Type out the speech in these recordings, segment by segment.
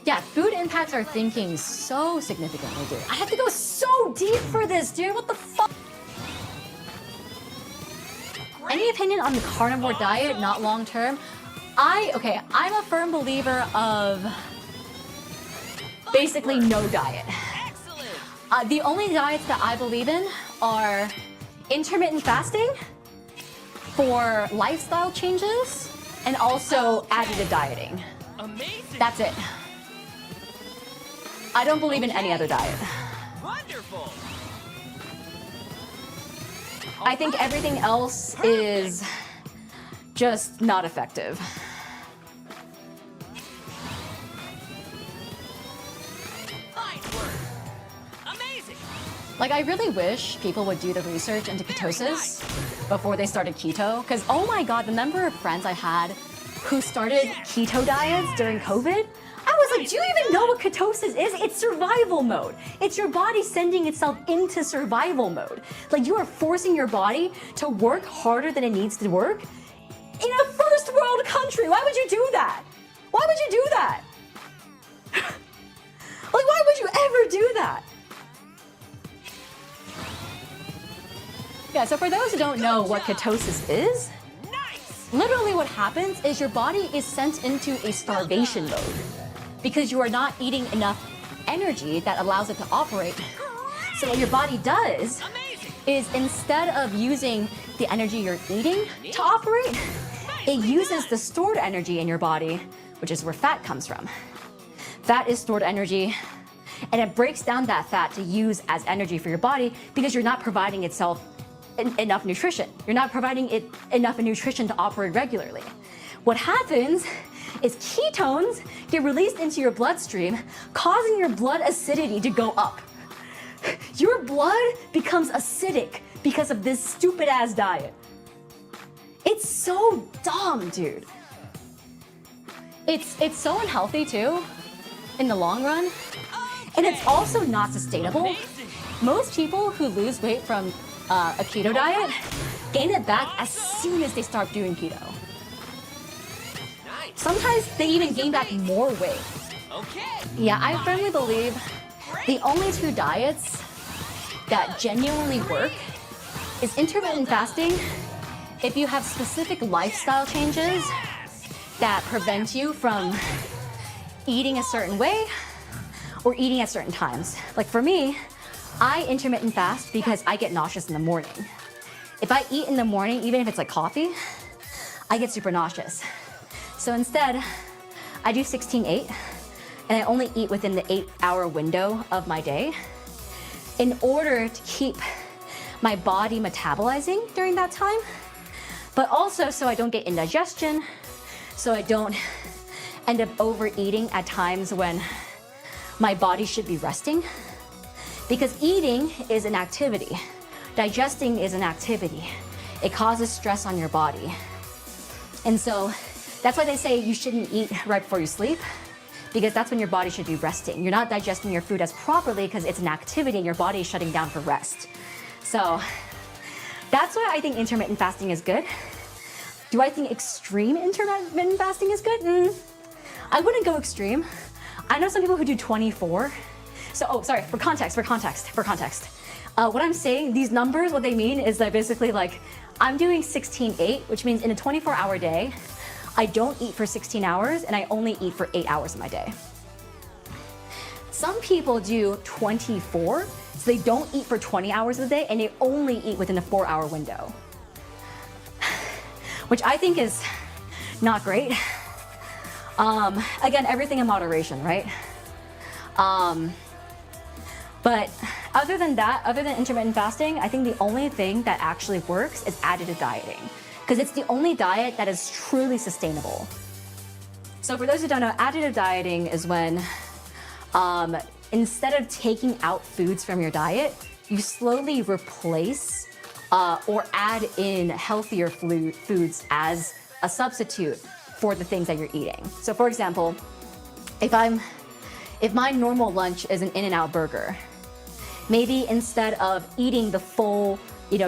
Yeah, food impacts our thinking so significantly, dude. I have to go so deep for this, dude. What the fuck? Any opinion on the carnivore diet, not long term? I'm a firm believer of basically no diet. The only diets that I believe in are intermittent fasting for lifestyle changes and also additive dieting. That's it. I don't believe in any other diet. Wonderful. I think everything else is just not effective. Like, I really wish people would do the research into ketosis before they started keto. Because, oh my God, the number of friends I had who started keto diets during COVID, I was like, do you even know what ketosis is? It's survival mode. It's your body sending itself into survival mode. Like, you are forcing your body to work harder than it needs to work in a first world country. Why would you do that? Why would you do that? Like, why would you ever do that? Yeah, so for those who don't know what ketosis is, literally what happens is your body is sent into a starvation mode because you are not eating enough energy that allows it to operate. So what your body does is instead of using the energy you're eating to operate, it uses the stored energy in your body, which is where fat comes from. Fat is stored energy, and it breaks down that fat to use as energy for your body because you're not providing itself enough nutrition. You're not providing it enough nutrition to operate regularly. What happens is ketones get released into your bloodstream, causing your blood acidity to go up. Your blood becomes acidic because of this stupid ass diet. It's so dumb, dude. It's so unhealthy too, in the long run. And it's also not sustainable. Most people who lose weight from a keto diet gain it back as soon as they start doing keto. Sometimes they even gain back more weight. Yeah, I firmly believe the only two diets that genuinely work is intermittent fasting if you have specific lifestyle changes that prevent you from eating a certain way or eating at certain times. Like for me, I intermittent fast because I get nauseous in the morning. If I eat in the morning, even if it's like coffee, I get super nauseous. So instead, I do 16-8, and I only eat within the 8-hour window of my day in order to keep my body metabolizing during that time, but also so I don't get indigestion, so I don't end up overeating at times when my body should be resting. Because eating is an activity. Digesting is an activity. It causes stress on your body. And so that's why they say you shouldn't eat right before you sleep, because that's when your body should be resting. You're not digesting your food as properly because it's an activity and your body is shutting down for rest. So that's why I think intermittent fasting is good. Do I think extreme intermittent fasting is good? I wouldn't go extreme. I know some people who do 24. So, for context. What I'm saying, these numbers, what they mean is that basically like, I'm doing 16-8, which means in a 24-hour day, I don't eat for 16 hours and I only eat for 8 hours of my day. Some people do 24, so they don't eat for 20 hours a day and they only eat within a 4-hour window. Which I think is not great. Again, everything in moderation, right? But other than that, other than intermittent fasting, I think the only thing that actually works is additive dieting, because it's the only diet that is truly sustainable. So for those who don't know, additive dieting is when instead of taking out foods from your diet, you slowly replace or add in healthier foods as a substitute for the things that you're eating. So for example, if my normal lunch is an In-N-Out burger, maybe instead of eating the full,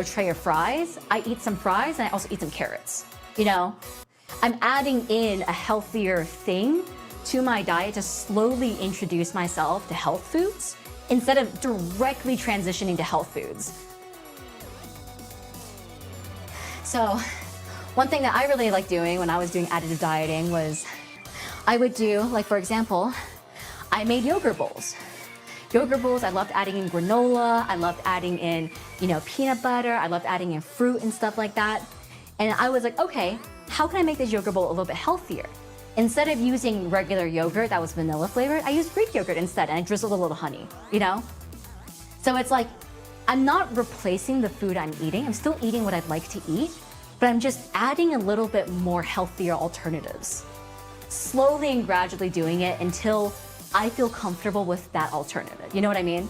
tray of fries, I eat some fries and I also eat some carrots, I'm adding in a healthier thing to my diet to slowly introduce myself to health foods instead of directly transitioning to health foods. So one thing that I really liked doing when I was doing additive dieting was I would do, like for example, I made yogurt bowls. Yogurt bowls, I loved adding in granola, I loved adding in, peanut butter, I loved adding in fruit and stuff like that. And I was like, okay, how can I make this yogurt bowl a little bit healthier? Instead of using regular yogurt that was vanilla flavored, I used Greek yogurt instead, and I drizzled a little honey, So it's like, I'm not replacing the food I'm eating, I'm still eating what I'd like to eat, but I'm just adding a little bit more healthier alternatives. Slowly and gradually doing it until I feel comfortable with that alternative. You know what I mean?